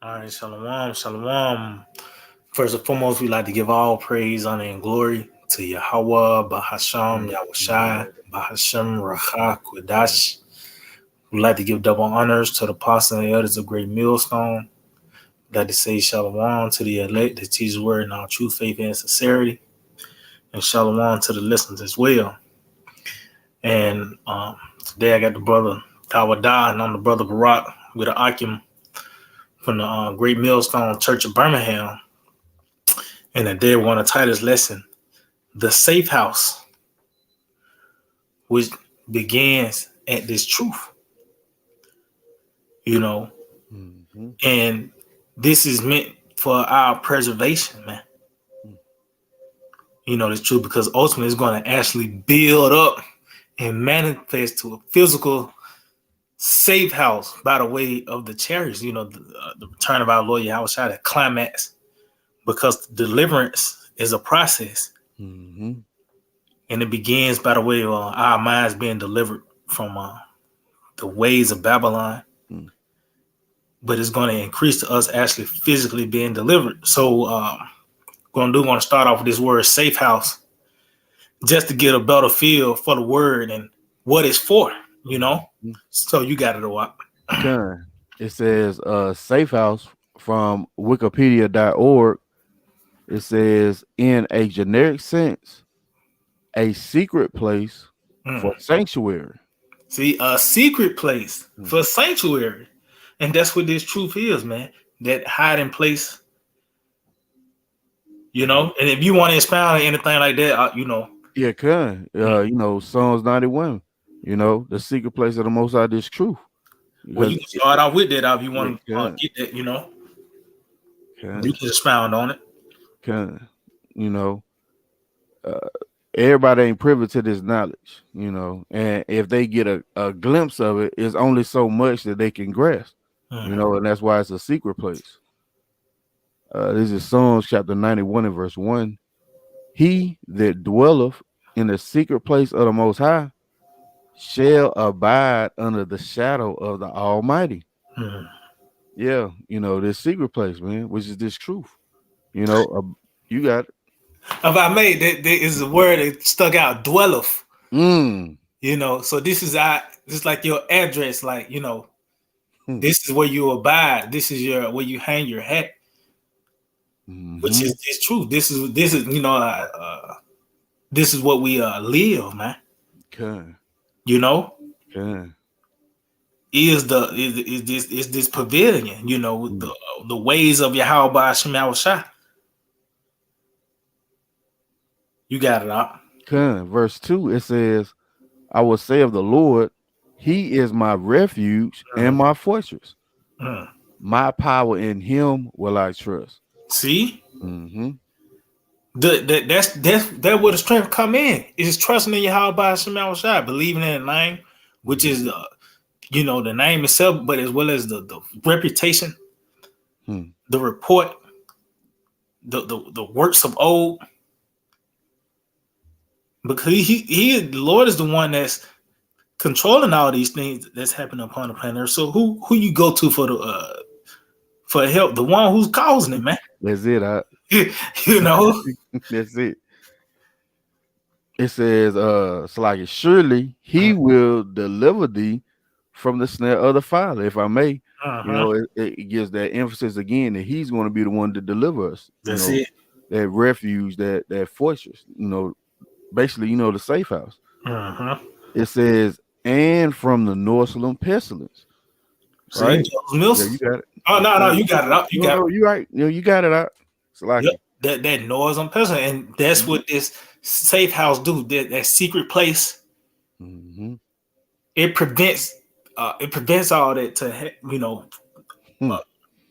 All right, shalom, shalom. First and foremost, we like to give all praise, honor, and glory to Yahawashi, bahasham, Yahawashi, bahasham, Rawchaa Qadash. We like to give double honors to the apostles and the elders of Great Millstone. We like to say shalom to the elect that teach the word in all true faith and sincerity, and shalom to the listeners as well. And today I got the brother Tawadah, and I'm the brother Barak with an Akim from the Great Millstone Church of Birmingham. And today we're going to title lesson, The Safehouse, which begins at this truth, and this is meant for our preservation, man. This truth, because ultimately it's going to actually build up and manifest to a physical safe house by the way of the chariots, the return of our Lord Yahawashi, the climax, because deliverance is a process. And it begins by the way of our minds being delivered from the ways of Babylon. But it's going to increase to us actually physically being delivered. So going to start off with this word safe house, just to get a better feel for the word and what it's for, So you got it a lot. It says safe house from wikipedia.org. It says, in a generic sense, a secret place for sanctuary. See, a secret place for sanctuary. And that's what this truth is, man. That hiding place. And if you want to expound on anything like that, Yeah, Psalms 91, the secret place of the Most High is truth. Well, you can start out with that if you want to get that, you can expound on it. Everybody ain't privy to this knowledge, and if they get a glimpse of it, it's only so much that they can grasp, and that's why it's a secret place. This is Psalms chapter 91 and verse 1. He that dwelleth in the secret place of the Most High shall abide under the shadow of the Almighty. Yeah, this secret place, man, which is this truth. You got it. If I made that, there is a word that stuck out, dwelleth. So this is just like your address, like this is where you abide. This is where you hang your hat, which is this truth. This is this is what we live, man. Is this pavilion? The ways of Yahawashi. You got it out. Verse 2, it says, I will say of the Lord, he is my refuge and my fortress. My power in him will I trust. See? That's where the strength come in. It's trusting in Yahawashi, believing in the name, which is the name itself, but as well as the reputation, the report, the works of old. Because the Lord is the one that's controlling all these things that's happening upon the planet Earth. So who you go to for help? The one who's causing it, man. That's it. That's it. It says, surely he will deliver thee from the snare of the fowler, if I may. It gives that emphasis again that he's going to be the one to deliver us. That's it. That refuge, that fortress, basically, the safe house. It says, and from the Northland pestilence. Right? Yeah, you got it. Oh no, you got it out. You're right. You got it out. It's like that Northern pestilence, and that's what this safe house do. That secret place. It prevents all that to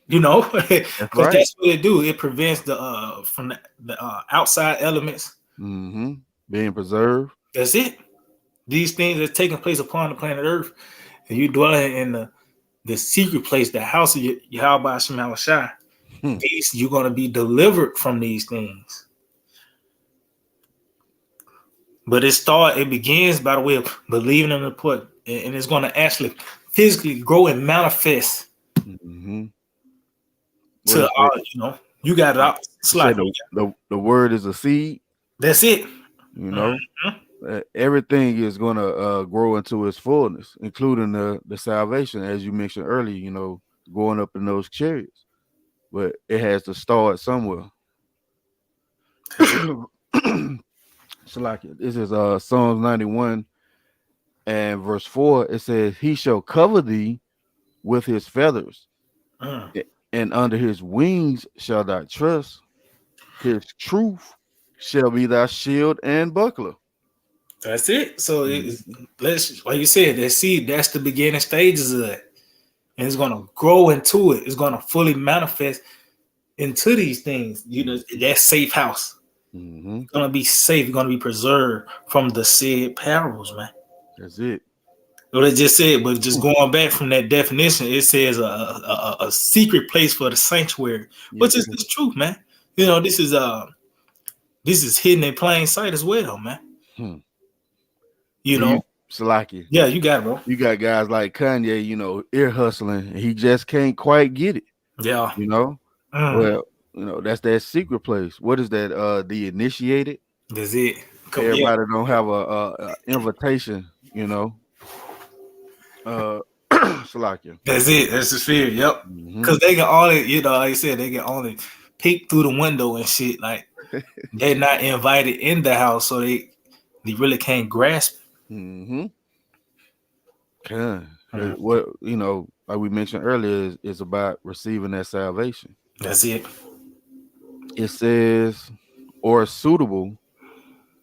because that's what it do. It prevents the from the outside elements being preserved. That's it. These things that's taking place upon the planet Earth, and you dwelling in the secret place, the house of Yahawashi. You're going to be delivered from these things. But it begins by the way of believing in the report, and it's going to actually physically grow and manifest What is it? You got it out. Said the word is a seed. That's it. You know, everything is gonna grow into its fullness, including the salvation, as you mentioned earlier. You know, going up in those chariots, but it has to start somewhere. So like this is Psalms 91 and verse 4. It says, "He shall cover thee with his feathers, and under his wings shall thy trust. His truth shall be thy shield and buckler." That's it. So let's, like you said, that seed, that's the beginning stages of it. And it's gonna grow into it. It's gonna fully manifest into these things. You know, that safe house. It's gonna be safe, it's gonna be preserved from the said parables, man. That's it. What I just said, but just going back from that definition, it says a secret place for the sanctuary, which is the truth, man. You know, this is hidden in plain sight as well, man. You know, Salaki. Yeah, you got it, bro. You got guys like Kanye, you know, ear hustling. He just can't quite get it. Yeah. You know? Well, you know, that's that secret place. What is that? The initiated? That's it. Everybody don't have a invitation, you know. Salakia. That's it. That's the fear. Yep. Because they can only, you know, like I said, they can only peek through the window and shit. Like they're not invited in the house, so they really can't grasp. What, you know, like we mentioned earlier, is about receiving that salvation. That's it. It says, or suitable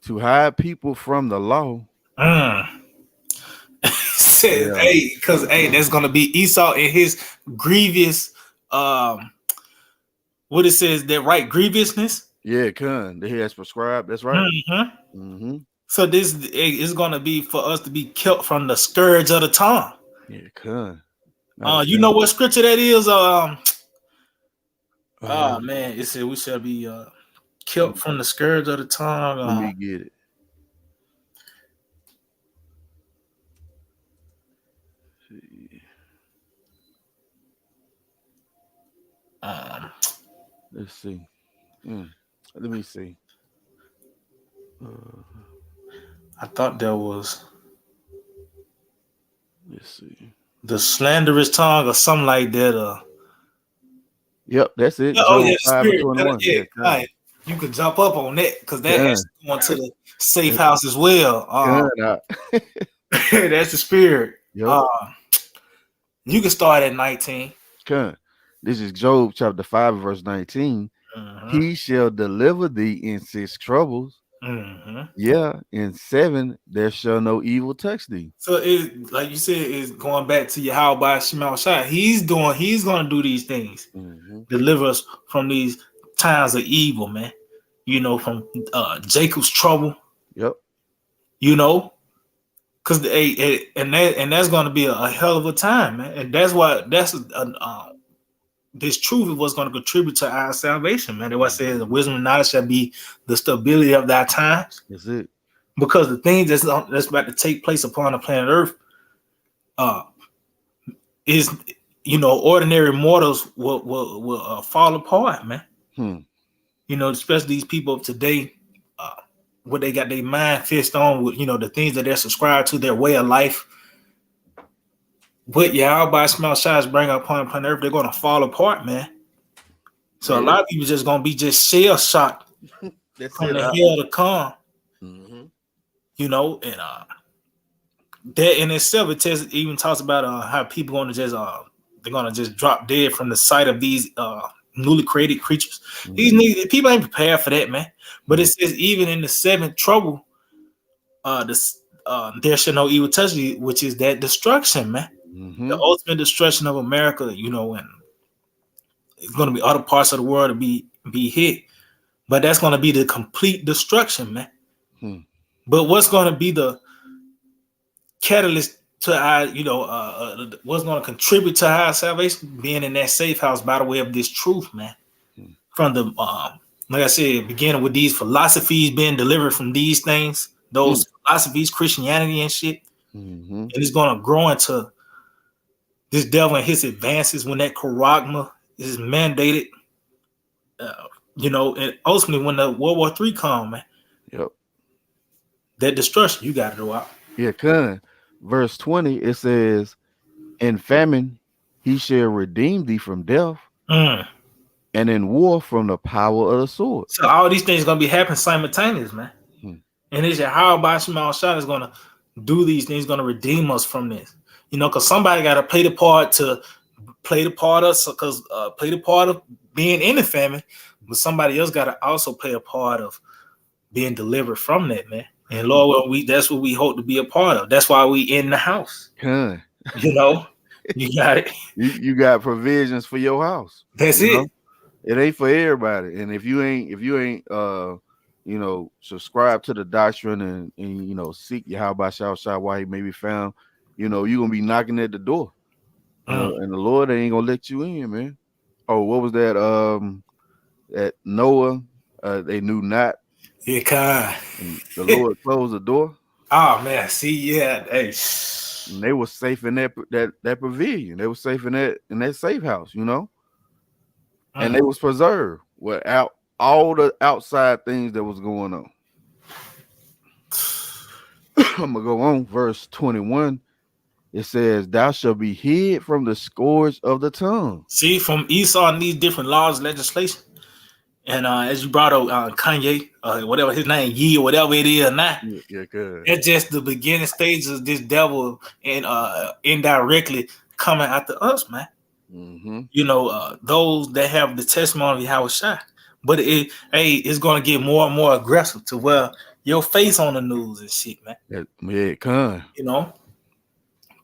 to hide people from the law. Says, hey, because that's gonna be Esau and his grievous, what it says, that right grievousness. Yeah, that he has prescribed. That's right. So this is gonna be for us to be kept from the scourge of the tongue. Yeah, you know what scripture that is? Man, it said we shall be kept from the scourge of the tongue. Let me get it. Let's see. Let me see. I thought there was. Let's see. The slanderous tongue or something like that. Yep, that's it. Yeah, Spirit. Yeah, you can jump up on that because that has going to the safe house as well. That's the spirit. Yep. You can start at 19. This is Job chapter 5, verse 19. He shall deliver thee in 6 troubles. Yeah, in 7 there shall no evil touch thee. So it, like you said, is going back to Yahawashi. He's gonna do these things, deliver us from these times of evil, man. You know, from Jacob's trouble. Yep. You know, because and that's gonna be a hell of a time, man. And that's why this truth is what's going to contribute to our salvation, man. That's why I said the wisdom and knowledge shall be the stability of thy times. That's it. Because the things that's about to take place upon the planet Earth is, you know, ordinary mortals will fall apart, man. You know, especially these people of today, what they got their mind fixed on with, you know, the things that they're subscribed to, their way of life. What Yahawashi bring upon earth, they're gonna fall apart, man. So a lot of people just gonna be just shell shocked from the hell to come. You know, and that in itself, it even talks about how people gonna just they're gonna just drop dead from the sight of these newly created creatures. These people ain't prepared for that, man. But it says even in the 7th trouble, there shall no evil touch you, which is that destruction, man. The ultimate destruction of America, you know, and it's going to be other parts of the world to be hit, but that's going to be the complete destruction, man. But what's going to be the catalyst to our, you know, what's going to contribute to our salvation? Being in that safe house by the way of this truth, man. From the, like I said, beginning with these philosophies being delivered from these things, those philosophies, Christianity and shit, and it's going to grow into this devil and his advances when that charagma is mandated. And ultimately when the World War III come, man, Yep. that destruction, you got to go out. Yeah, kind. Verse 20, it says, in famine he shall redeem thee from death, and in war from the power of the sword. So all these things going to be happening simultaneous, man. And it's Yahawashi is going to do these things, going to redeem us from this. Because somebody got to play the part of being in the famine, but somebody else got to also play a part of being delivered from that, man. And Lord, that's what we hope to be a part of. That's why we in the house. Kind. You got it. You got provisions for your house. That's it. It ain't for everybody. And if you ain't subscribe to the doctrine and seek Yahawashi while he may be found, you're gonna be knocking at the door. And the Lord ain't gonna let you in, man. Oh, what was that? At Noah, they knew not. Yeah, God. And the Lord closed the door. Oh man, see, yeah, hey. And they were safe in that pavilion. They were safe in that safe house, and they was preserved without all the outside things that was going on. I'm gonna go on. Verse 21. It says, "Thou shalt be hid from the scourge of the tongue." See, from Esau and these different laws, legislation, and as you brought up Kanye, whatever his name, Yee, or whatever it is now. Yeah, good. That's just the beginning stages of this devil and indirectly coming after us, man. Those that have the testimony of Yahawashi. But it's gonna get more and more aggressive to where your face on the news and shit, man. Yeah, it can.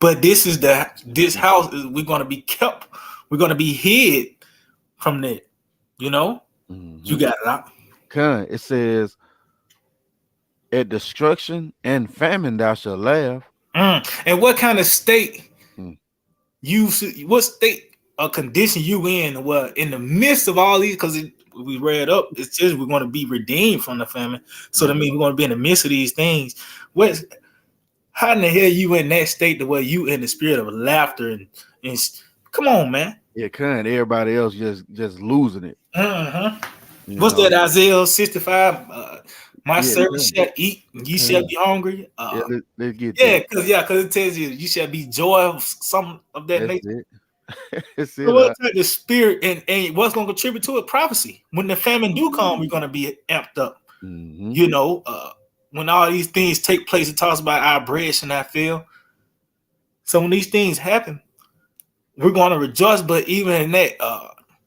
But this house is we're gonna be kept. We're gonna be hid from that. You got it out. Can. It says, "At destruction and famine thou shalt laugh." And what kind of state what state or condition you in? Well, in the midst of all these, because we read up, it says we're going to be redeemed from the famine. So that means we're going to be in the midst of these things. How in the hell you in that state to where you in the spirit of laughter and come on, man? Yeah, can. Everybody else just losing it. What's that? Isaiah 65. My servant shall eat, and ye shall be hungry. Let's get because it tells you shall be joy of some of that nature. That's it. So what type of spirit and what's going to contribute to it? Prophecy. When the famine do come, we're going to be amped up. When all these things take place, it talks about our bread shall not fail. So when these things happen, we're going to rejoice. But even in that,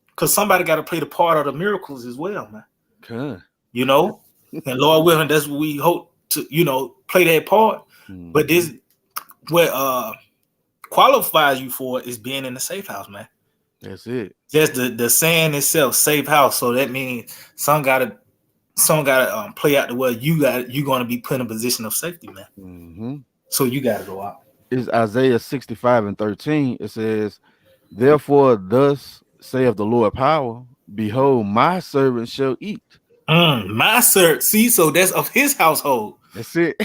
because somebody got to play the part of the miracles as well, man. Okay. And Lord willing, that's what we hope to, play that part. But this, what qualifies you for it is being in the safe house, man. That's it. Just the saying itself, safe house. So that means some gotta play out the way you're going to be put in a position of safety, man. So you got to go out. It's Isaiah 65:13. It says, "Therefore, thus saith the Lord power, behold, my servant shall eat." My servant. See, so that's of his household. That's it.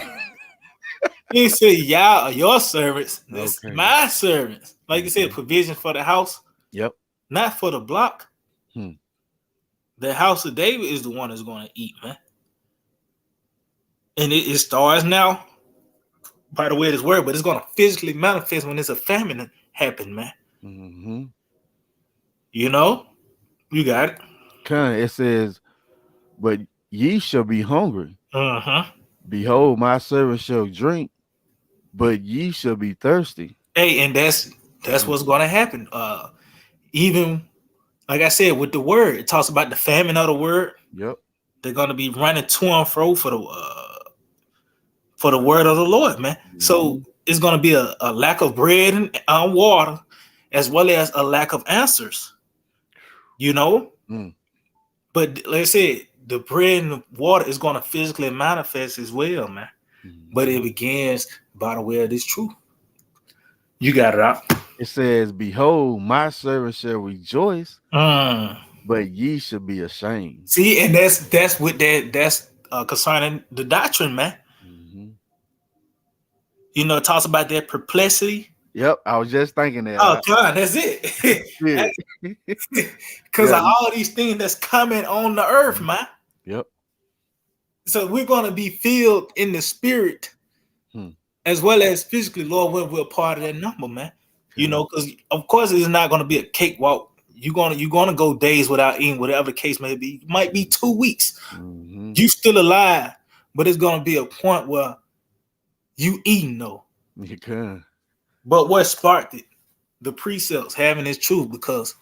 He said, "Y'all are your servants. That's my servants." Like you said, provision for the house. Yep. Not for the block. The house of David is the one that's going to eat, man. And it starts now, by the way this word, but it's going to physically manifest when there's a famine happen, man. You got it. It says, "But ye shall be hungry. Behold, my servant shall drink, but ye shall be thirsty." Hey, and that's what's going to happen. Even like I said, with the word, it talks about the famine of the word. Yep. They're going to be running to and fro for the word of the Lord, man. So it's going to be a lack of bread and water, as well as a lack of answers. But like I said, the bread and the water is going to physically manifest as well, man. But it begins by the way of this truth. You got it out. It says, "Behold, my servant shall rejoice, but ye shall be ashamed." See, and that's what that's concerning the doctrine, man. It talks about that perplexity Yep, I was just thinking that. Oh, God, that's it. Yeah. Because of all these things that's coming on the earth, man. Yep. So we're going to be filled in the spirit as well as physically, Lord, when we're part of that number, man. You know, because of course it's not going to be a cakewalk. You're gonna go days without eating, whatever the case may be. It might be 2 weeks. You still alive, but it's gonna be a point where you eating though. You can. But what sparked it? The precepts, having this truth, because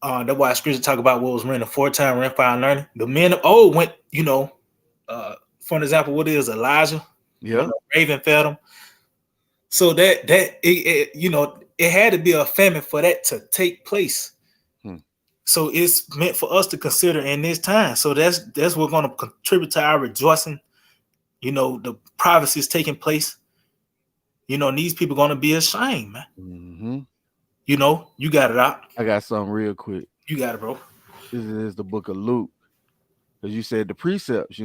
that's why scripture talk about what was written aforetime, written for our learning. The men of old went, for an example, what is Elijah? Yeah. Raven fed him. So it had to be a famine for that to take place. So it's meant for us to consider in this time. So that's what's going to contribute to our rejoicing. The prophecy is taking place. These people going to be ashamed, man. You got it out. I got something real quick. You got it, bro. This is the book of Luke. Because you said the precepts,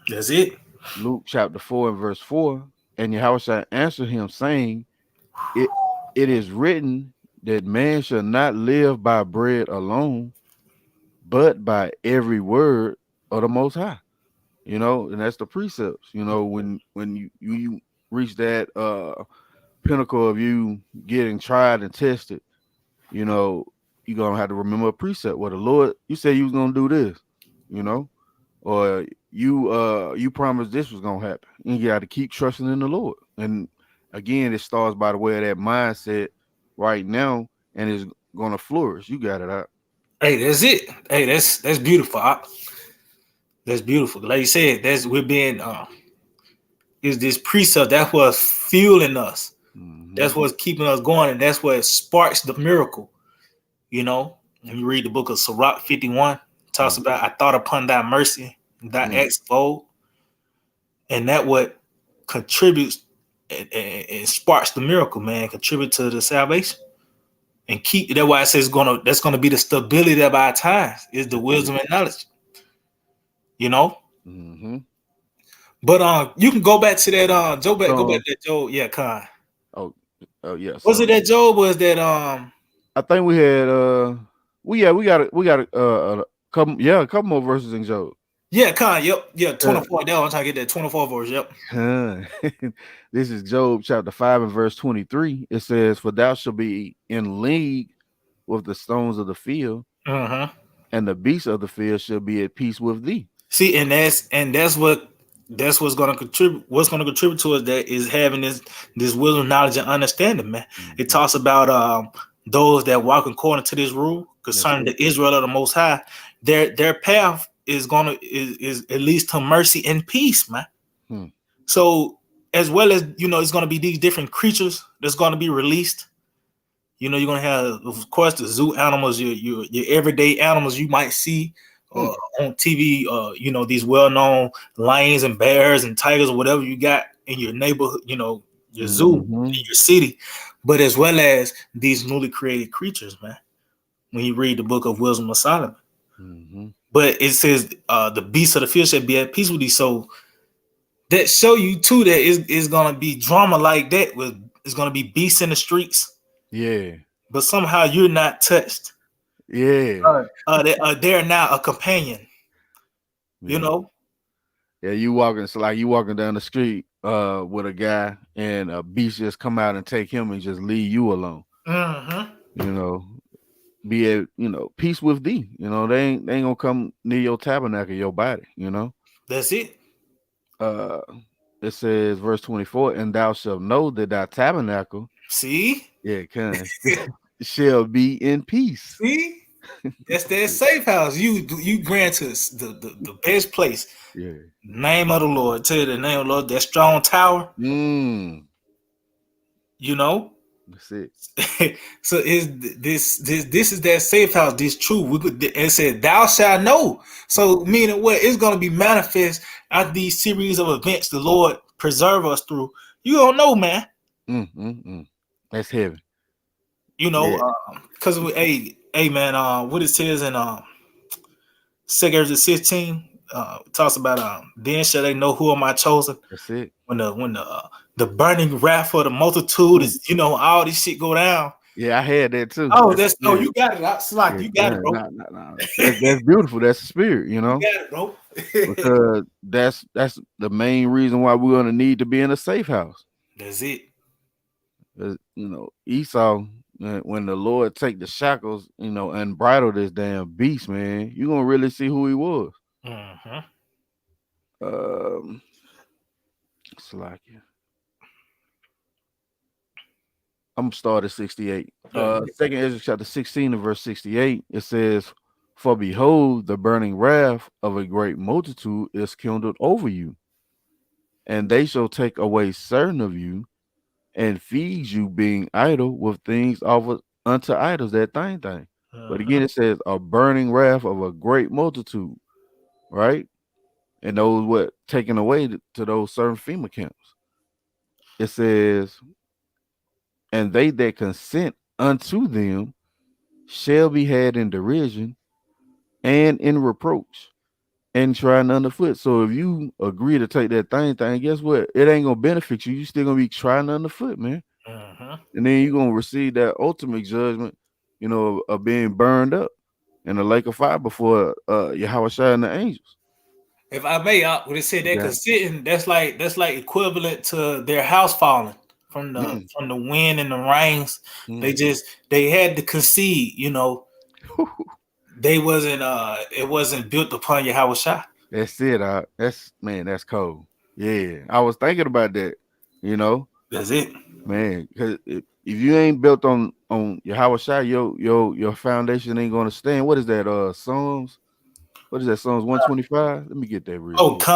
That's it. Luke chapter 4 and verse 4. And Yahawashi answered him, saying, It is written that man shall not live by bread alone, but by every word of the Most High. And that's the precepts. When you reach that pinnacle of you getting tried and tested, you're gonna have to remember a precept. Well, the Lord, you said you was gonna do this, or you promised this was gonna happen. And you got to keep trusting in the Lord. And again, it starts by the way of that mindset right now, and it's gonna flourish. You got it out. Hey, that's it. Hey, that's beautiful. That's beautiful. Like you said, we're being is this precept. That's what's fueling us. That's what's keeping us going, and that's what sparks the miracle. When you read the book of Sirach 51, talks about I thought upon thy mercy, thy acts of old, and that what contributes and sparks the miracle, man. Contribute to the salvation. And keep that's why it says that's gonna be the stability of our times, is the wisdom and knowledge. But you can go back to that Job. Go back to that Job. Yeah, Khan. Oh yeah. Was it that Job? Was that I think we had we got a couple more verses in Job. Yeah, Khan. Yep. Yeah, 24. I'm trying to get that 24 verse. Yep. This is Job chapter 5 and verse 23. It says, "For thou shalt be in league with the stones of the field, and the beasts of the field shall be at peace with thee." See, and that's what's going to contribute. What's going to contribute to us that is having this wisdom, knowledge, and understanding, man. It talks about those that walk according to this rule concerning the Israel of the Most High. Their path is at least to mercy and peace, man. So as well as it's going to be these different creatures that's going to be released. You're going to have, of course, the zoo animals, your everyday animals you might see on TV. These well-known lions and bears and tigers or whatever you got in your neighborhood. Your zoo in your city, but as well as these newly created creatures, man. When you read the book of Wisdom of Solomon. But it says the beasts of the field shall be at peace with thee. So that show you too that it's gonna be drama like that. It's gonna be beasts in the streets. Yeah. But somehow you're not touched. Yeah. They're now a companion. Yeah. Yeah, you walking down the street with a guy, and a beast just come out and take him and just leave you alone. Be at peace with thee. They ain't gonna come near your tabernacle, your body. That's it. It says verse 24, and thou shalt know that thy tabernacle, shall be in peace. See, that's that safe house. You grant us the best place. Yeah. Name of the Lord. Tell you the name of the Lord. That strong tower. That's it. So is this is that safe house, this truth. It said, thou shalt know. So meaning what? It's going to be manifest after these series of events the Lord preserve us through. You don't know, man. That's heavy. Because hey man, what it says in 2 16, talks about then shall they know who am I chosen That's it. when the burning wrath of the multitude is all this shit go down. Yeah, I had that too. Oh, Yeah, you got it. It's like yeah, you got it, bro. nah. That's beautiful. That's the spirit, You got it, bro. because that's the main reason why we're gonna need to be in a safe house. That's it. Esau, when the Lord take the shackles, and bridle this damn beast, man, you're gonna really see who he was. Mm-hmm. It's like I'm gonna start at 68. Second Ezra chapter 16 and verse 68. It says, "For behold, the burning wrath of a great multitude is kindled over you, and they shall take away certain of you, and feed you, being idle with things offered unto idols." That thing. But again, it says a burning wrath of a great multitude, right? And those what taken away to those certain FEMA camps. It says, "And they that consent unto them shall be had in derision and in reproach and trodden underfoot." So if you agree to take that thing, guess what? It ain't gonna benefit you. You still gonna be trodden underfoot, man. And then you're gonna receive that ultimate judgment, of being burned up in the lake of fire before Yahawashi and the angels. If I may, when it said that consitting, that's like equivalent to their house falling from the wind and the rains. They had to concede, They wasn't it wasn't built upon Yahawashi. That's it. That's cold. Yeah. I was thinking about that, That's it. Man, because if you ain't built on Yahawashi, your foundation ain't gonna stand. What is that? Psalms. What is that? Psalms 125. Let me get that real quick.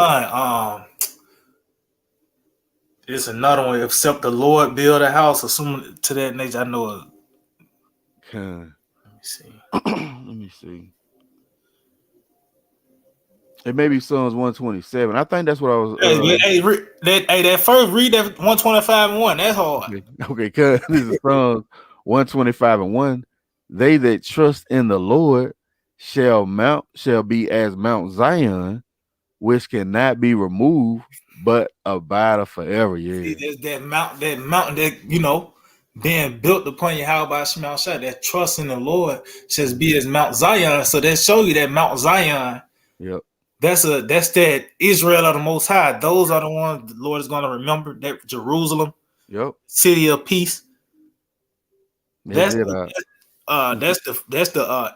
It's another one. Except the Lord build a house, assuming to that nature. I know it. Let me see. Let me see. It may be Psalms 127. I think that's what I was. That first read that 125 and 1. That's hard. Okay, because this is Psalms 125 and 1. They that trust in the Lord shall be as Mount Zion, which cannot be removed, but abide forever. Yeah. See, there's that mountain that being built upon Yahawashi, that trust in the Lord says be as Mount Zion. So that show you that Mount Zion. Yep. That's that Israel of the Most High. Those are the ones the Lord is going to remember. That Jerusalem. Yep. City of peace. That's the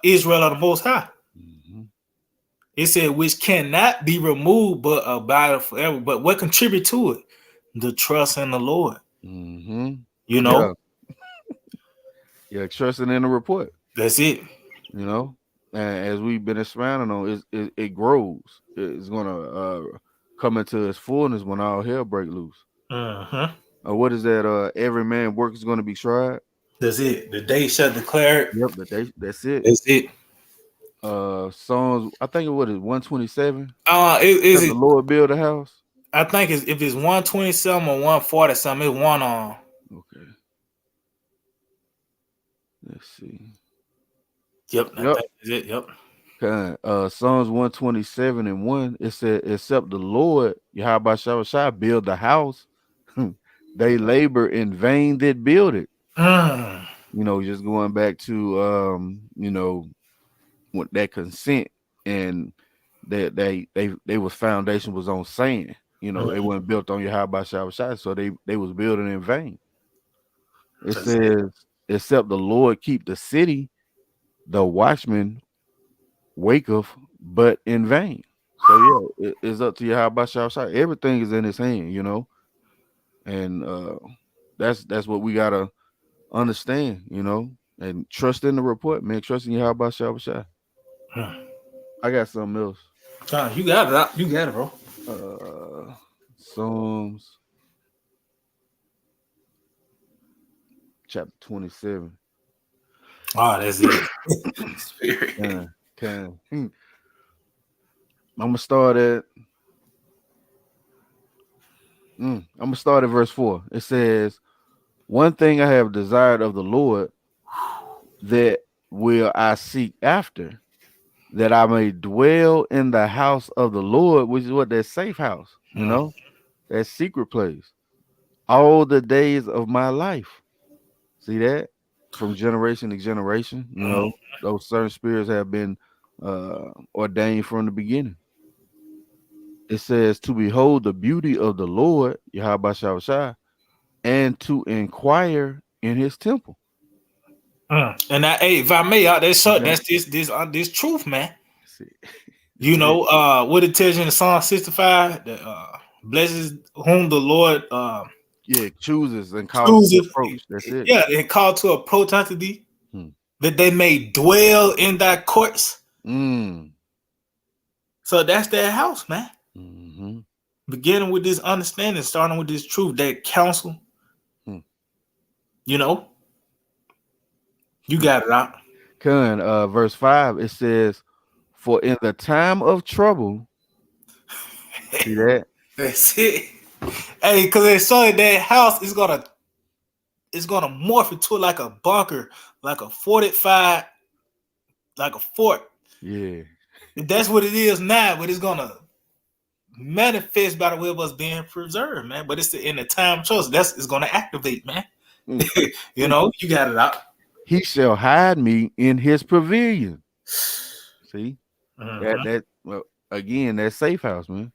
Israel of the Most High. Mm-hmm. It said which cannot be removed but abide forever. But what contribute to it? The trust in the Lord. Mm-hmm. Yeah, trusting in the report. That's it. And as we've been expounding on, it grows. It's gonna come into its fullness when all hell break loose. What is that? Every man work is gonna be tried. That's it. The day shall declare it. Yep, the day. That's it. That's it. Songs. I think it was 127. Is the Lord build a house? I think if it's 127 or 140 something, it's one on. Okay. Let's see. Yep. That's it. Yep. Okay. Psalms 127 and 1. It said, "Except the Lord Yahawashi build the house, they labor in vain that build it." Just going back to with that consent and that they was foundation was on sand. It wasn't built on Yahawashi, so they was building in vain. It says, "Except the Lord keep the city, the watchman waketh, but in vain." So it's up to Yahawashi. Everything is in his hand, and that's what we gotta understand, and trust in the report, man. Trust in Yahawashi. I got something else. You got it. You got it, bro. Psalms chapter 27. That's it. I'm gonna start at verse 4. It says, "One thing I have desired of the Lord, that will I seek after, that I may dwell in the house of the Lord, which is what that safe house, that secret place, all the days of my life. See that? From generation to generation, those certain spirits have been ordained from the beginning. It says to behold the beauty of the Lord, Yahawashi, and to inquire in his temple. And hey, if I may, that's this truth, man. What it tells you in Psalm 65 that blesses whom the Lord chooses and calls to approach. That's it. Yeah, and called to approach unto thee, that they may dwell in thy courts. So that's their house, man. Beginning with this understanding, starting with this truth, that counsel. You got it out. Verse 5, it says, for in the time of trouble, see that? That's it. Hey, because they saw that house is gonna morph into like a bunker, like a fortified, like a fort. Yeah. That's what it is now, but it's gonna manifest by the way of us being preserved, man. But it's in the time choice. It's gonna activate, man. You got it out. He shall hide me in his pavilion. See? Again, that safe house, man.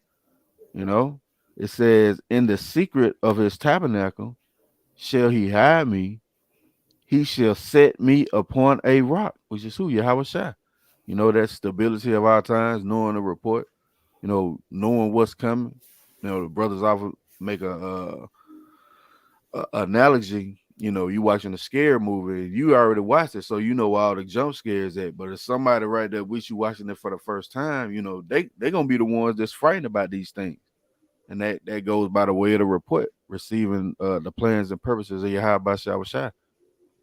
It says, in the secret of his tabernacle shall he hide me. He shall set me upon a rock, which is who? Yahawashi. That stability of our times, knowing the report, knowing what's coming. The brothers often make a analogy. You watching a scare movie, you already watched it, so you know where all the jump scares at. But if somebody right there with you watching it for the first time, they're gonna be the ones that's frightened about these things. And that goes by the way of the report, receiving the plans and purposes of Yahawashi,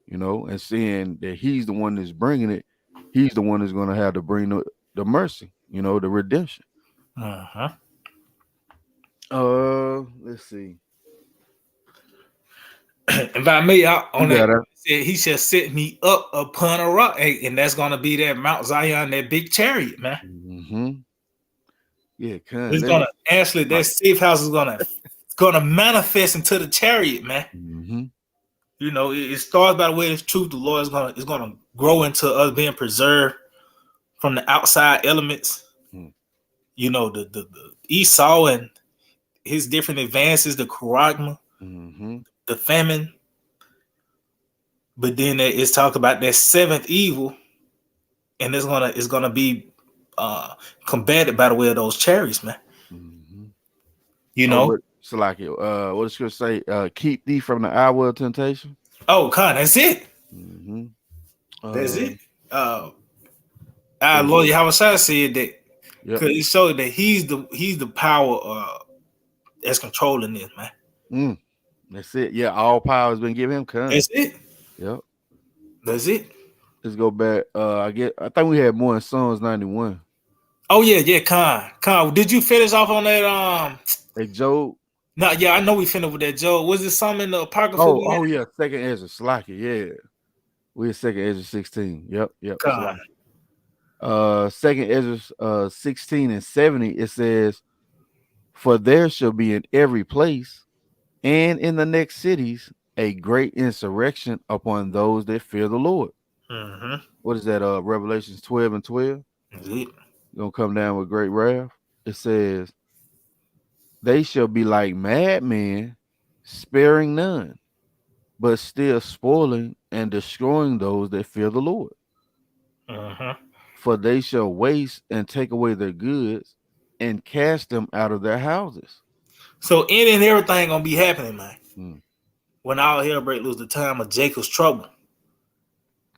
and seeing that he's the one that's bringing it. He's the one that's going to have to bring the mercy, the redemption. Let's see. If I may, on that, he shall set me up upon a rock, and that's going to be that Mount Zion, that big chariot, man. Yeah, it's gonna actually that safe house is gonna manifest into the chariot, man. It starts by the way of truth. The Lord is gonna grow into us being preserved from the outside elements. The Esau and his different advances, the charagma, the famine. But then it's talked about that seventh evil, and it's gonna be combated by the way of those chariots, man. So like it. What does Scripture say? Keep thee from the hour of temptation. Oh, God, that's it. That's it. Our Lord Yahawashi said that because he showed that he's the power that's controlling this, man. That's it. Yeah, all power has been given him. That's it. Yep. That's it. Let's go back. I think we had more in Psalms 91. Oh yeah, Con. Did you finish off on that? Hey, Job. No, yeah, I know we finished with that, Job. Was it something in the Apocrypha? Oh yeah, second Ezra, Slacky, yeah. We had second Ezra 16. Yep. Second Ezra 16 and 70, it says, for there shall be in every place and in the next cities a great insurrection upon those that fear the Lord. What is that? Revelations 12 and 12. Gonna come down with great wrath. It says, they shall be like madmen, sparing none, but still spoiling and destroying those that fear the Lord. For they shall waste and take away their goods and cast them out of their houses. So any and everything gonna be happening, man. When all hell break loose, the time of Jacob's trouble.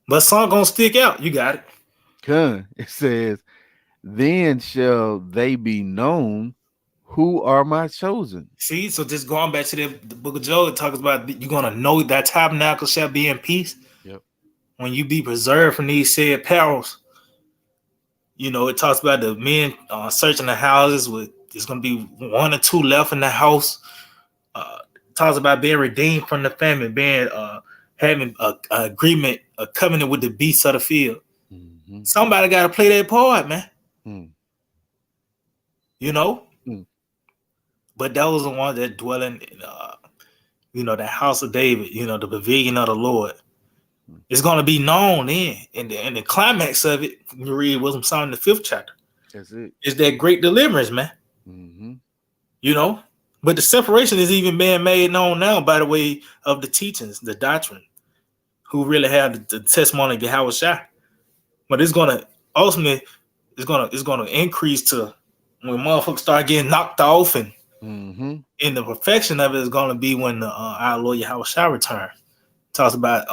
But some gonna stick out. You got it. It says, then shall they be known who are my chosen. See, so just going back to the book of Job, it talks about you're gonna know that tabernacle shall be in peace. Yep. When you be preserved from these said perils. It talks about the men searching the houses with there's gonna be one or two left in the house. Talks about being redeemed from the famine, being having a agreement, a covenant with the beasts of the field. Somebody got to play that part, man. Mm. You know. Mm. But that was the one that dwell in, the house of David. The pavilion of the Lord. It's going to be known then, and the climax of it. You read Wisdom Song in the 5th chapter. That's it. Is that great deliverance, man? Mm-hmm. But the separation is even being made known now by the way of the teachings, the doctrine, who really have the testimony of Yahawashi. But it's gonna ultimately it's gonna increase to when motherfuckers start getting knocked off, and the perfection of it is gonna be when our Lord Yahawashi return. Talks about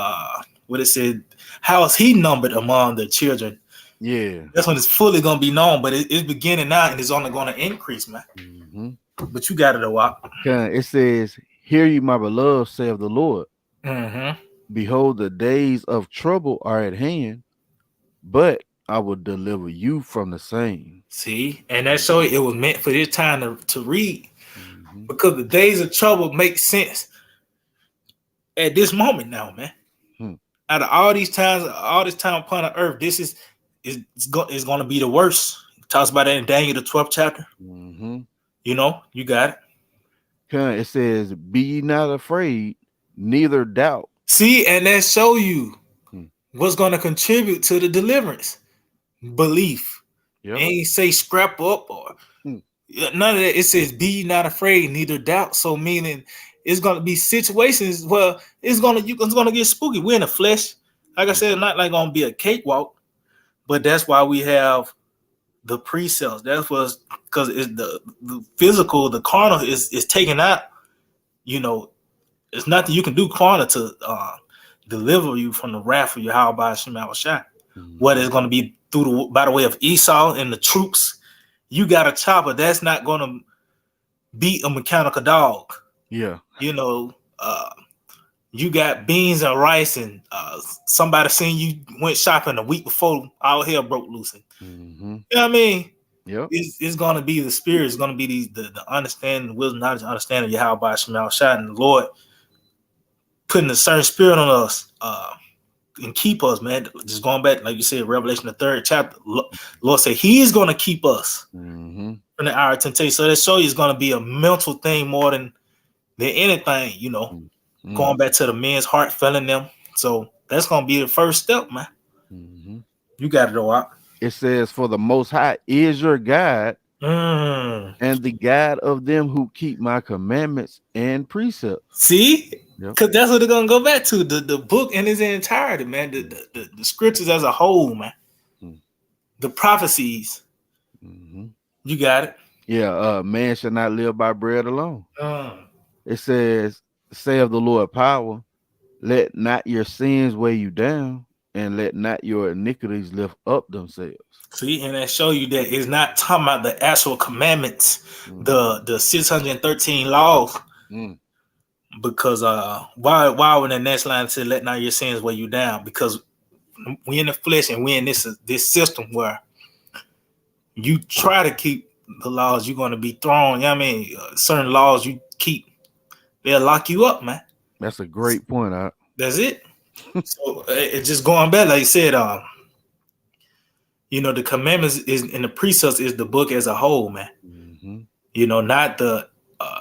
what it said, how is he numbered among the children? Yeah, that's when it's fully gonna be known. But it's beginning now, and it's only gonna increase, man. But you got it a while. It says, "Hear ye, my beloved, say of the Lord. Mm-hmm. Behold, the days of trouble are at hand, but I will deliver you from the same." See, and that show it was meant for this time to read, because the days of trouble make sense at this moment now, man. Out of all these times, all this time upon the earth, this is going to be the worst. It talks about that in Daniel the 12th chapter. You got it. It says, "Be ye not afraid, neither doubt." See, and that show you what's going to contribute to the deliverance. Belief. Yep. Ain't say scrap up or none of that. It says, "Be ye not afraid, neither doubt." So meaning it's going to be situations where it's going to get spooky. We're in the flesh. Like I said, it's not like going to be a cakewalk, but that's why we have the precepts. That's was because it's the physical, the carnal is taken out. It's nothing you can do carnal to deliver you from the wrath of Yahawashi. What is going to be by the way of Esau and the troops. You got a chopper that's not going to beat a mechanical dog. Yeah. You got beans and rice, and somebody seen you went shopping a week before all hell broke loose. You know what I mean? Yep. It's going to be the spirit. It's going to be the understanding, the wisdom, knowledge, understanding of Yahawashi and the Lord putting a certain spirit on us and keep us, man. Just going back, like you said, Revelation the 3rd chapter, Lord said He's going to keep us from the hour of temptation. So that show you is going to be a mental thing more than anything, going back to the men's heart, filling them. So that's going to be the first step, man. You got it all out. It says, "For the Most High is your God, and the God of them who keep my commandments and precepts." See? Because that's what they're going to go back to. The book in its entirety, man. The scriptures as a whole, man. The prophecies. You got it. Yeah. Man shall not live by bread alone. It says, "Say of the Lord power, let not your sins weigh you down, and let not your iniquities lift up themselves." See, and that show you that it's not talking about the actual commandments, the 613 laws. Because why when the next line said, "Let not your sins weigh you down"? Because we in the flesh, and we in this system where you try to keep the laws, you're going to be thrown. You know what I mean? Certain laws you keep, they'll lock you up, man. That's a great point. That's it. So it's just going back, like you said. The commandments is and the precepts is the book as a whole, man. Not the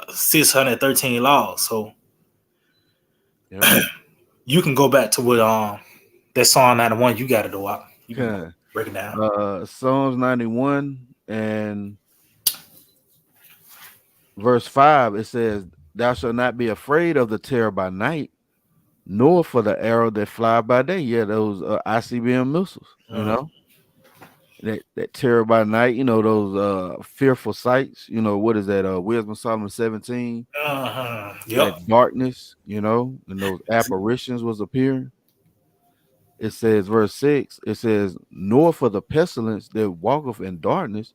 613 laws. So you can go back to what that Psalm 91. You got it all out. You can break it down. Psalms 91 and verse 5. It says, "Thou shalt not be afraid of the terror by night, nor for the arrow that fly by day." Yeah, those ICBM missiles. That terror by night, those fearful sights, what is that? Wisdom Solomon 17. That darkness, and those apparitions was appearing. It says, verse 6, it says, "Nor for the pestilence that walketh in darkness,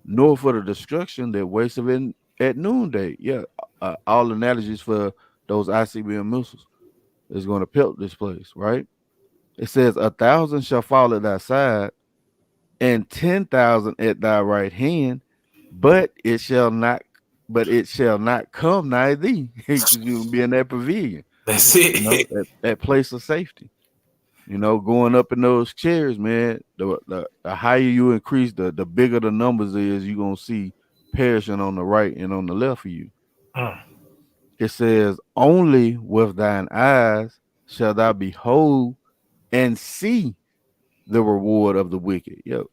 nor for the destruction that wasteth at noonday." Yeah, all analogies for those ICBM missiles is going to pelt this place, right? It says, "1,000 shall fall at thy side, and 10,000 at thy right hand, but it shall not come nigh thee." You'll be in that pavilion. That's it. That place of safety. You know, going up in those chairs, man. The higher you increase, the bigger the numbers is. You gonna see perishing on the right and on the left of you. Mm. It says, "Only with thine eyes shall thou behold and see the reward of the wicked." Yeah,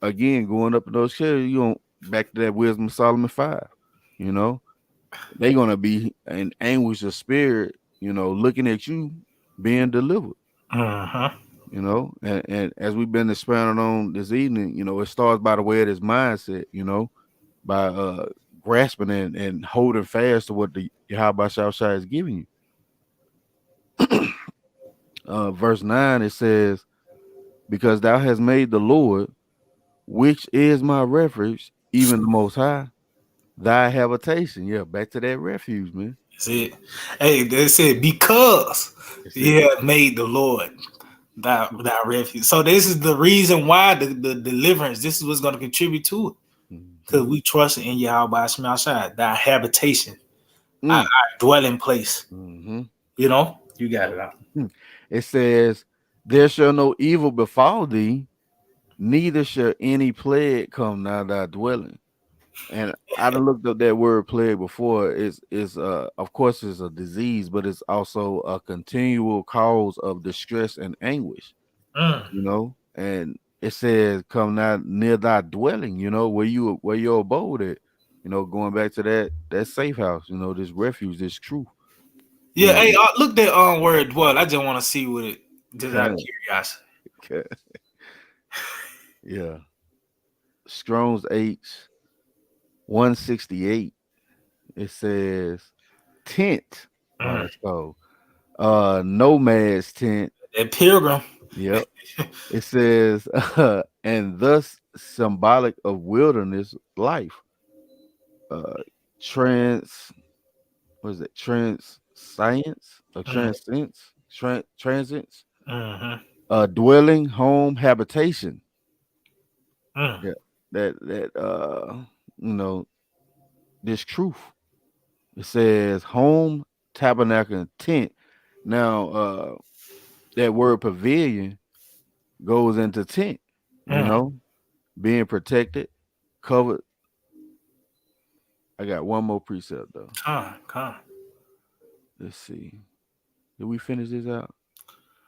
again, going up in those chairs, you don't back to that Wisdom of Solomon 5. You know, they're gonna be in anguish of spirit. You know, looking at you being delivered. Mm-hmm. You know, and as we've been expounding on this evening, you know, it starts by the way of this mindset. You know, by grasping and holding fast to what the Yahawashi is giving you. Verse 9, it says, "Because thou hast made the Lord, which is my refuge, even the Most High, thy habitation." Yeah, back to that refuge, man. That's it. Hey, they said because That's it. you have made the Lord thy refuge. So this is the reason why the deliverance. This is what's going to contribute to it because Mhm. we trust in Yahweh Shemashai, thy habitation, our Mm. dwelling place. Mhm. You know, you got it out. It says, "There shall no evil befall thee, neither shall any plague come nigh thy dwelling." And I done looked up that word plague before. Is of course it's a disease, but it's also a continual cause of distress and anguish. Mm. You know, and it says, "Come not near thy dwelling." You know, where your abode at. You know, going back to that safe house. You know, this refuge, this truth. You Yeah, know, hey, look that word dwell. I just want to see what it just out of curiosity. yeah. Strong's H 168. It says tent. Oh, Mm. that's cold. Nomad's tent. That pilgrim. Yep. It says, and thus symbolic of wilderness life. Uh, trans, what is it? Trans science or Mm. transcends? Transits. Mm-hmm. Dwelling, home, habitation. Mm. Yeah. That you know, this truth. It says home, tabernacle, and tent. Now, that word pavilion goes into tent, you Mm. know, being protected, covered. I got one more precept though. Come. Let's see. Did we finish this out?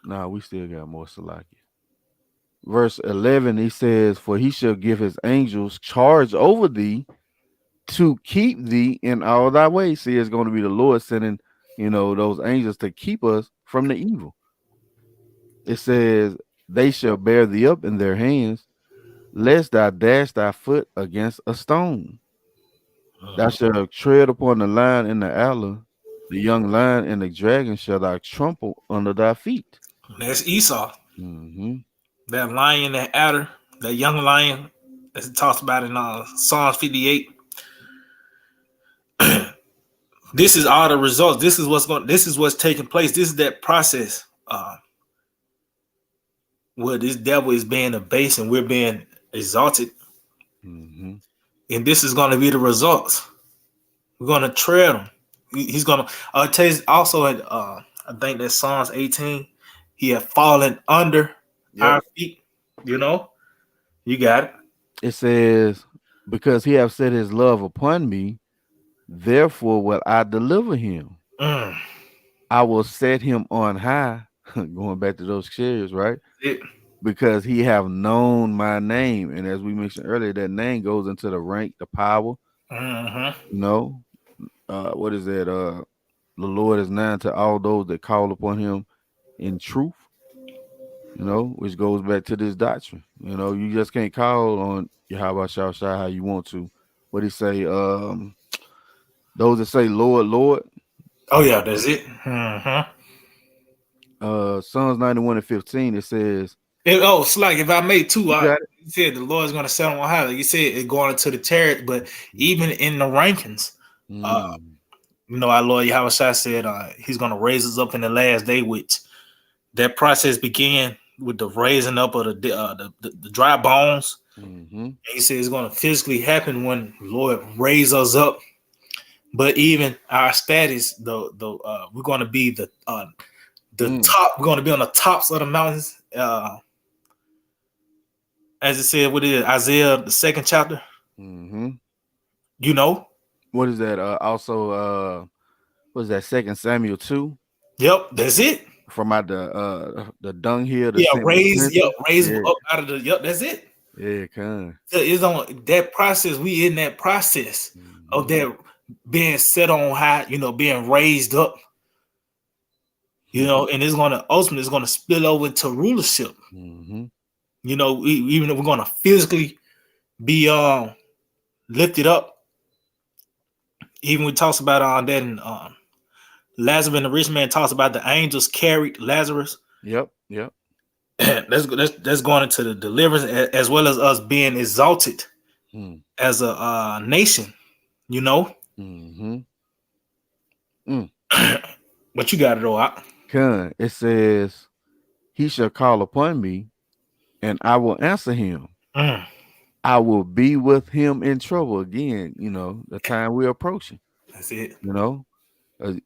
Nah, we still got more Salaki. Verse 11, he says, "For he shall give his angels charge over thee to keep thee in all thy ways." See, it's going to be the Lord sending, you know, those angels to keep us from the evil. It says, "They shall bear thee up in their hands, lest thou dash thy foot against a stone. Thou Mm. shalt tread upon the lion and the adder, the young lion and the dragon shall thou trample under thy feet." That's Esau. Mm-hmm. That lion, that adder, that young lion, as it talks about in Psalms 58. This is all the results. This is what's going. This is what's taking place. This is that process where this devil is being abased and we're being exalted, Mm-hmm. and this is going to be the results. We're going to tread him. He's going to. Taste also at. I think that Psalms 18. He had fallen under Yep. our feet. You know, you got it. It says, "Because he have set his love upon me, therefore will I deliver him. Mm, I will set him on high." Going back to those chairs, right? it. Because he have known my name. And as we mentioned earlier, that name goes into the rank, the power, Mm-hmm. you know. What is that? The Lord is nigh to all those that call upon him in truth, you know, which goes back to this doctrine. You know, you just can't call on Yahweh Shai how you want to. What he say? Those that say Lord, Lord. Oh yeah, that's it. Mm-hmm. Psalms 91:15. It says, It's like if I made two, "You got it." you said the Lord's going to set them on high. Like you said it going into the chariot, but even in the rankings, Mm, you know, our Lord Yahawashi said He's going to raise us up in the last day, which that process began with the raising up of the dry bones. mm-hmm, And he said it's going to physically happen when the Lord raise us up. But even our status, we're going to be The top, we're going to be on the tops of the mountains. As it said, what is Isaiah, the 2nd chapter? You know? What is that? Also, what is that? 2 Samuel 2? Yep, that's it. From out the dunghill. Raise up out of the. Yep, that's it. Yeah, it's on that process. We in that process of that being set on high. Being raised up. And it's gonna ultimately it's gonna spill over to rulership. Even if we're gonna physically be lifted up. Even we talks about that in Lazarus and the rich man talks about the angels carried Lazarus. Yep. That's going into the deliverance as well as us being exalted as a nation. But you got it all out. It says, "He shall call upon me, and I will answer him. I will be with him in trouble." Again, the time we're approaching. That's it.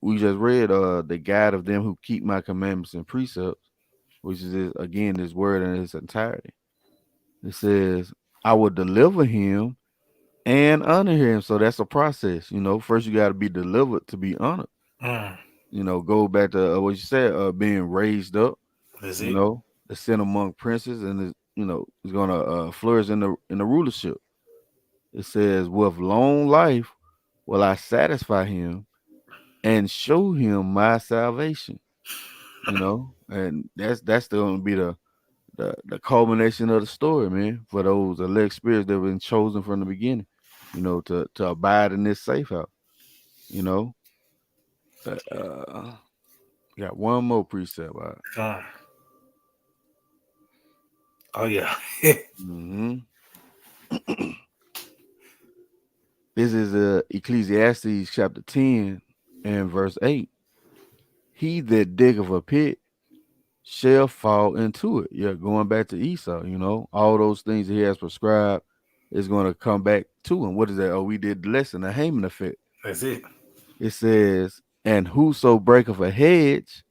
We just read the guide of them who keep my commandments and precepts, which is again this word in its entirety. It says, "I will deliver him and honor him." So that's a process. First you got to be delivered to be honored. Go back to what you said, being raised up. That's it. The sin among princes, and is gonna flourish in the rulership. It says, "With long life will I satisfy him and show him my salvation." And that's going to be the culmination of the story, man, for those elect spirits that have been chosen from the beginning, to abide in this safe house. Got one more precept. Oh yeah. This is Ecclesiastes chapter 10 and verse 8. "He that diggeth a pit shall fall into it." Yeah, going back to Esau, all those things that he has prescribed is going to come back to him. What is that? Oh, we did the lesson, the Haman effect. That's it. It says, "And whoso breaketh a hedge,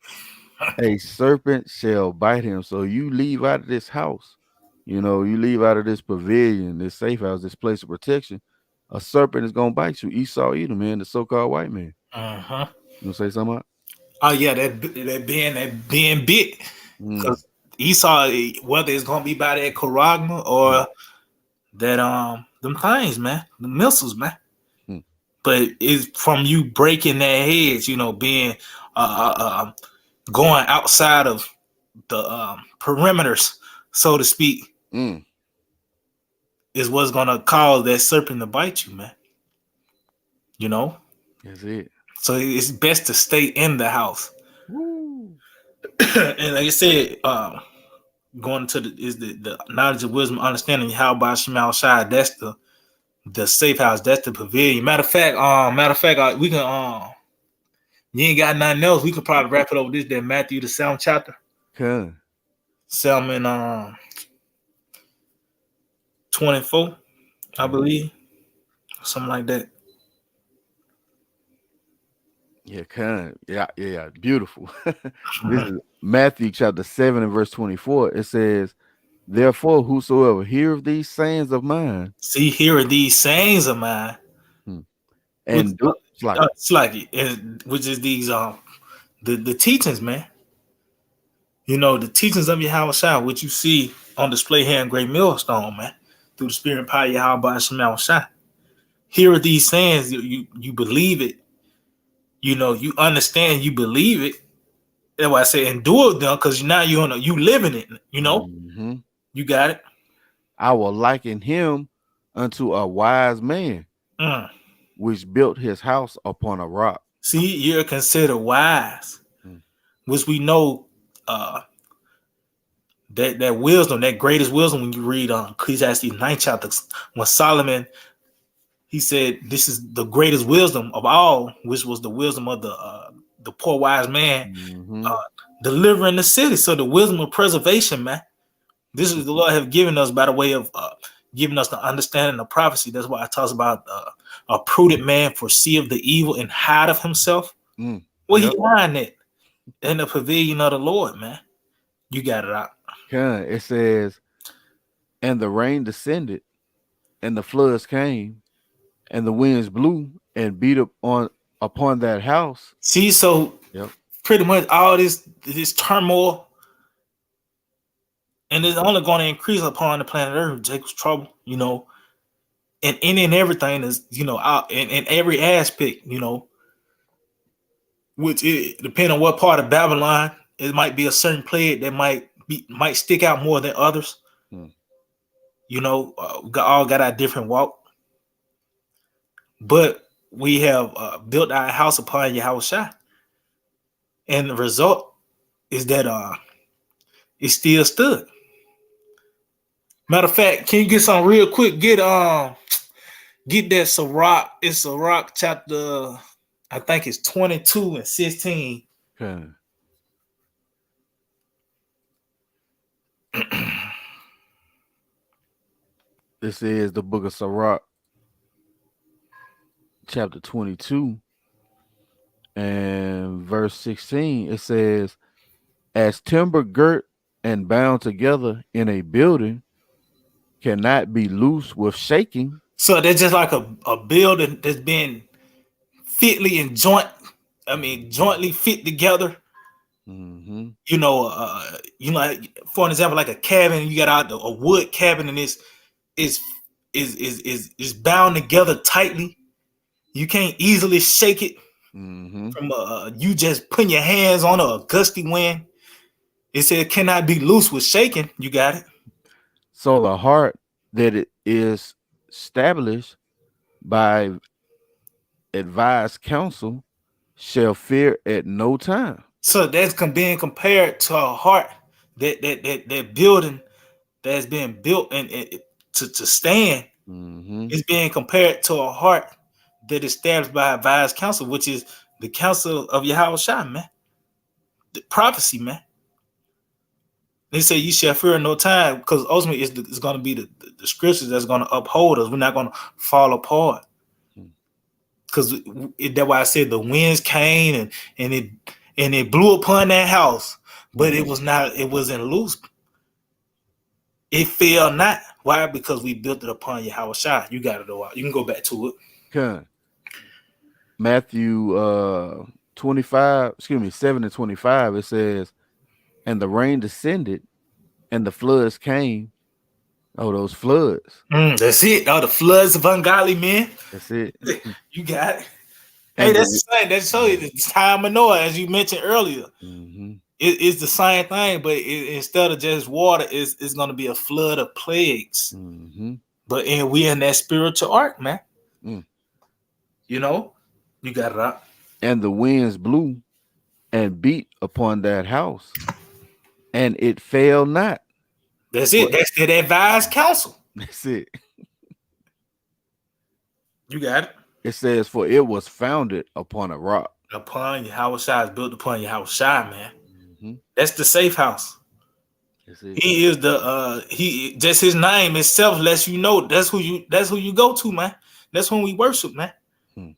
a serpent shall bite him." So you leave out of this house, you leave out of this pavilion, this safe house, this place of protection, a serpent is going to bite you. Esau Edom, man, the so-called white man. You say something about? Oh yeah, that being bit. Because Esau, whether it's gonna be by that charagma or that them things, man, the missiles, man. But it's from you breaking that hedge, being going outside of the perimeters, so to speak, is what's gonna cause that serpent to bite you, man. That's it. So it's best to stay in the house. And like I said, going to the knowledge of wisdom, understanding how bahasham Yahawashi, that's the safe house, that's the pavilion. Matter of fact, we can you ain't got nothing else, we could probably wrap it over this, that Matthew the 7th chapter. Psalm in 24, I believe. Something like that. Yeah, beautiful. This is Matthew chapter 7 and verse 24. It says, "Therefore, whosoever heareth these sayings of mine." See, here are these sayings of mine. And which is these the teachings, man. The teachings of Yahawashi, which you see on display here in Great Millstone, man, through the spirit and power of Yahawashi. Here are these sayings, you believe it. You understand, you believe it. That's why I say endure them, because now you living it. You got it. "I will liken him unto a wise man, which built his house upon a rock." See, you're considered wise, which we know that wisdom, that greatest wisdom, when you read Ecclesiastes 9th chapter, when Solomon, he said, this is the greatest wisdom of all, which was the wisdom of the poor wise man, delivering the city. So the wisdom of preservation, man. This is the Lord have given us by the way of giving us the understanding of prophecy. That's why I talks about a prudent man foreseeth the evil and hide of himself. He hiding it? In the pavilion of the Lord, man. You got it out. It says, and the rain descended, and the floods came, and the winds blew and beat upon that house. See, so Yep. pretty much all this turmoil, and it's only going to increase upon the planet Earth. Jacob's trouble, and any and everything is, out in every aspect, which it depending on what part of Babylon, it might be a certain plague that might stick out more than others. We all got our different walk, but we have built our house upon Yahawashi, and the result is that it still stood. Matter of fact, can you get some real quick? Get that Sirach. It's Sirach chapter, I think it's 22 and 16. Okay. This is the book of Sirach, chapter 22 and verse 16. It says, as timber girt and bound together in a building cannot be loose with shaking. So they're just like a building that's been fitly and jointly fit together. Mm-hmm. For an example, like a cabin, you got out a wood cabin, and it's bound together tightly. You can't easily shake it from you just putting your hands on a gusty wind. It said it cannot be loose with shaking. You got it. So the heart that it is established by advised counsel shall fear at no time. So that's being compared to a heart that building that's been built and to stand is being compared to a heart that is established by advised counsel, which is the counsel of Yahawashi, man. The prophecy, man. They say you shall fear no time, because ultimately it's going to be the scriptures that's going to uphold us. We're not going to fall apart. Because that's why I said the winds came and it blew upon that house, but it wasn't loose. It fell not. Why? Because we built it upon Yahawashi. You got it though. You can go back to it. Okay. Matthew 7 and 25, it says, and the rain descended and the floods came. Oh, those floods. That's it. Oh, the floods of ungodly men. That's it. You got it. Hey, that's the same. That's so the time of Noah, as you mentioned earlier. It's the same thing, but instead of just water, it's going to be a flood of plagues. But we in that spiritual ark, man. You got it out. And the winds blew and beat upon that house, and it fell not. That's it. That's that advised counsel. That's it. You got it. It says, for it was founded upon a rock. Upon Yahawashi, is built upon Yahawashi, man. That's the safe house. He is just his name itself lets you know that's who you go to, man. That's when we worship, man. And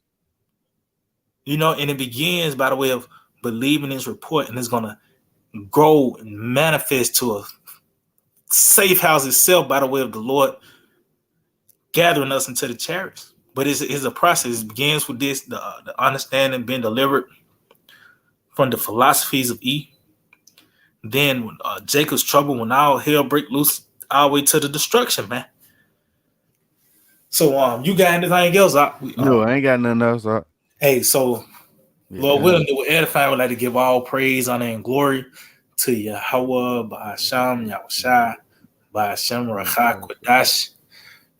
it begins by the way of believing his report, and it's gonna grow and manifest to a safe house itself by the way of the Lord gathering us into the chariots. But it's a process. It begins with this, the understanding being delivered from the philosophies of Eve. Then when Jacob's trouble, when all hell break loose, all the way to the destruction, man. So you got anything else? No, I ain't got nothing else. Hey, so Lord willing, that we're edifying, we'd like to give all praise, honor, and glory to Yahawashi, bahasham, Yahawashi, bahasham, Rawchaa Qadash.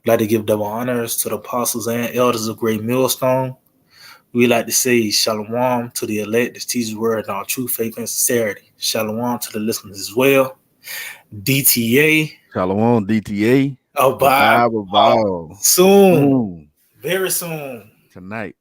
We'd like to give double honors to the apostles and elders of Great Millstone. We'd like to say shalom to the elect that teaches the word in all true faith and sincerity. Shalom to the listeners as well. DTA. Shalom, DTA. Oh, bye. Soon. Very soon. Tonight.